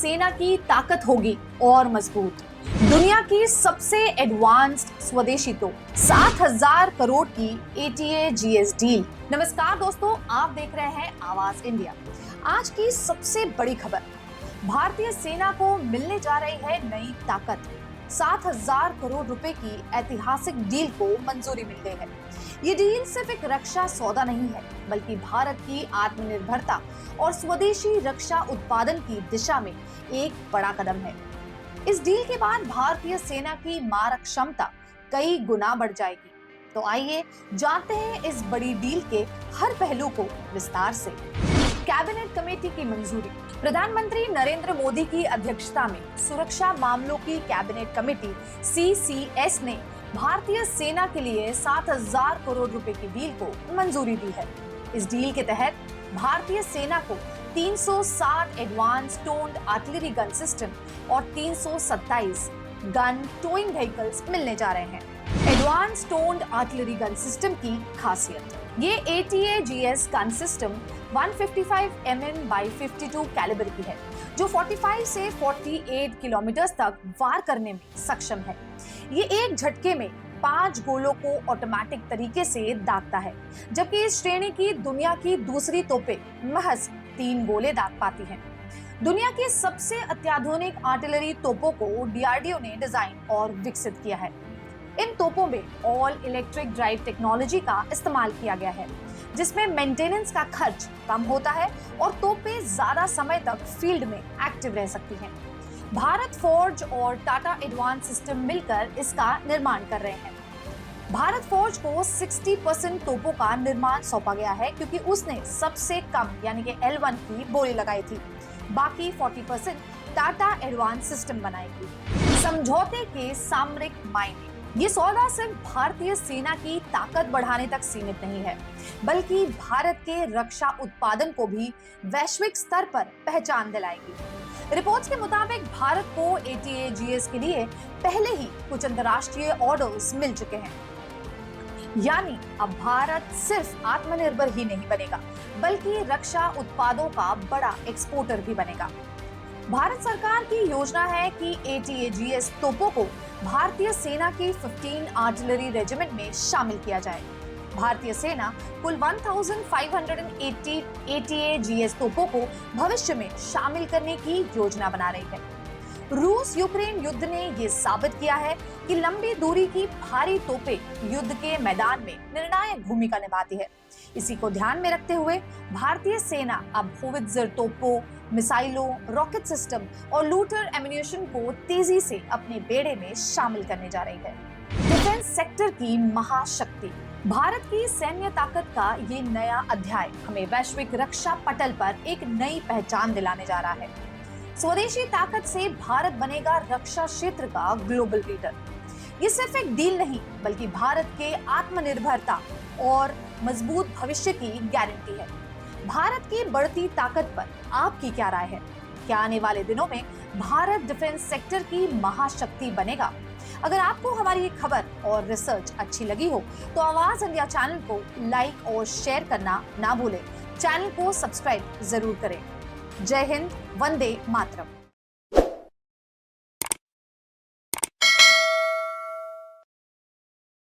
सेना की ताकत होगी और मजबूत। दुनिया की सबसे एडवांस्ड स्वदेशी तो 7,000 करोड़ की ATAGS डील। नमस्कार दोस्तों, आप देख रहे हैं आवाज इंडिया। आज की सबसे बड़ी खबर, भारतीय सेना को मिलने जा रही है नई ताकत। 7,000 करोड़ रुपए की ऐतिहासिक डील को मंजूरी मिल गई है। ये डील सिर्फ एक रक्षा सौदा नहीं है, बल्कि भारत की आत्मनिर्भरता और स्वदेशी रक्षा उत्पादन की दिशा में एक बड़ा कदम है। इस डील के बाद भारतीय सेना की मारक क्षमता कई गुना बढ़ जाएगी। तो आइए जानते हैं इस बड़ी डील के हर पहलू को विस्तार से। कैबिनेट कमेटी की मंजूरी। प्रधानमंत्री नरेंद्र मोदी की अध्यक्षता में सुरक्षा मामलों की कैबिनेट कमेटी CCS ने भारतीय सेना के लिए 7,000 करोड़ रुपए की डील को मंजूरी दी है। इस डील के तहत भारतीय सेना को 360 एडवांस टोन्ड आर्टिलरी गन सिस्टम और 327 गन टोइंग व्हीकल्स मिलने जा रहे हैं। एडवांस टोन्ड आर्टिलरी गन सिस्टम की खासियत, ये ATAGS gun system 155 mm by 52 calibre की है, जो 45 से 48 किलोमीटर तक वार करने में सक्षम है। ये एक झटके में 5 गोलों को ऑटोमेटिक तरीके से दागता है, जबकि इस श्रेणी की दुनिया की दूसरी तोपें महज 3 गोले दाग पाती हैं। दुनिया की सबसे अत्याधुनिक आर्टिलरी तोपों को DRDO ने डिजाइन और विकसित किया है। इन तोपों में ऑल इलेक्ट्रिक ड्राइव टेक्नोलॉजी का इस्तेमाल किया गया है, जिसमें मेंटेनेंस का खर्च कम होता है और तोपें ज्यादा समय तक फील्ड में एक्टिव रह सकती हैं। भारत फोर्ज और टाटा एडवांस सिस्टम मिलकर इसका निर्माण कर रहे हैं। भारत फोर्ज को 60% तोपों का निर्माण सौंपा गया है, क्योंकि उसने सबसे कम यानी कि L1 की बोली लगाई थी। बाकी 40% टाटा एडवांस सिस्टम बनाएगी। समझौते के सामरिक मायने, ये सौदा सिर्फ भारतीय सेना की ताकत बढ़ाने तक सीमित नहीं है, बल्कि भारत के रक्षा उत्पादन को भी वैश्विक स्तर पर पहचान दिलाएगी। रिपोर्ट्स के मुताबिक भारत को ATAGS के लिए पहले ही कुछ अंतर्राष्ट्रीय ऑर्डर्स मिल चुके हैं। यानी अब भारत सिर्फ आत्मनिर्भर ही नहीं बनेगा, बल्कि रक्षा उत्पादों का बड़ा एक्सपोर्टर भी बनेगा। भारत सरकार की योजना है कि ATAGS तोपों को भारतीय सेना की 15 आर्टिलरी रेजिमेंट में शामिल किया जाए। भारतीय सेना कुल 1580 ATAGS तोपों को भविष्य में शामिल करने की योजना बना रही है। रूस यूक्रेन युद्ध ने ये साबित किया है कि लंबी दूरी की भारी तोपें युद्ध के मैदान में निर्णायक भूमिका निभाती है। इसी को ध्यान में रखते हुए भारतीय सेना अब होवित्जर तोपों, मिसाइलों, रॉकेट सिस्टम और लूटर एम्यूनिशन को तेजी से अपने बेड़े में शामिल करने जा रही है। डिफेंस सेक्टर की महाशक्ति, भारत की सैन्य ताकत का ये नया अध्याय हमें वैश्विक रक्षा पटल पर एक नई पहचान दिलाने जा रहा है। स्वदेशी ताकत से भारत बनेगा रक्षा क्षेत्र का ग्लोबल लीडर। ये सिर्फ एक डील नहीं, बल्कि भारत के आत्मनिर्भरता और मजबूत भविष्य की गारंटी है। भारत की बढ़ती ताकत पर आपकी क्या राय है? क्या आने वाले दिनों में भारत डिफेंस सेक्टर की महाशक्ति बनेगा? अगर आपको हमारी ये खबर और रिसर्च अच्छी लगी हो तो आवाज इंडिया चैनल को लाइक और शेयर करना ना भूलें। चैनल को सब्सक्राइब जरूर करें। जय हिंद, वंदे मातरम।